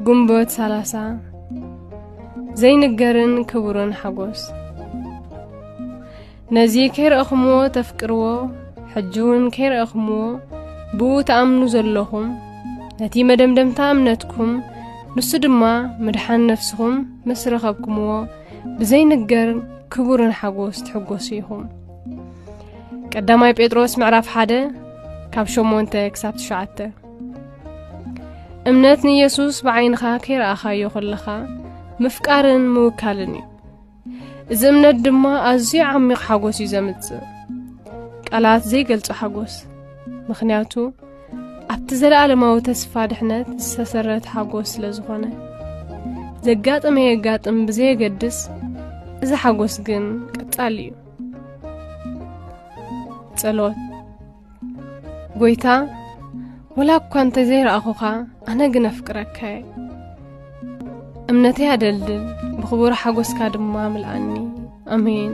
ግንቦት 30 ዘይንገርን ክቡርን ሓጎስ ነዚ ከይረእኽምዎ ተፍቅርዎ ሕጅውን ከይረእኽምዎ ብኡ ተኣምኑ ዘለኹም ነቲ መደምደምታ እምነትኩም ንሱ ድማ ምድሓን ነፍስኹም ምስ ረኸብኩምዎ ብዘይንገር ክቡርን ሓጎስ ትሕጐሱ ኢኹም። ቀዳማይ ጴጥሮስ ምዕራፍ 1 ካብ 8 ክሳብ 9 እምነት ንኢየሱስ ብዓይንኻ ከይረኣኻዮ ከለኻ ምፍቃርን ምውካልን እዩ። እዚ እምነት ድማ ኣዝዩ ዓሚቕ ሓጎስ እዩ ዘምጽእ ቃላት ዘይገልጹ ሓጎስ ምኽንያቱ ኣብቲ ዘለዓለማዊ ተስፋ ድሕነት ዝተሰረት ሓጎስ ስለ ዝኾነ ዘጋጥም የጋጥም ብዘየገድስ እዚ ሓጎስ ግን ቀጻሊ እዩ። ጸሎት ጎይታ ወላ እኳ እንተዘይረኣኹኻ ኣነ ግን ኣፍቅረካ እምነተይ ኣደልድል ብኽቡር ሓጎስካ ድማ ምልኣኒ ኣሜን።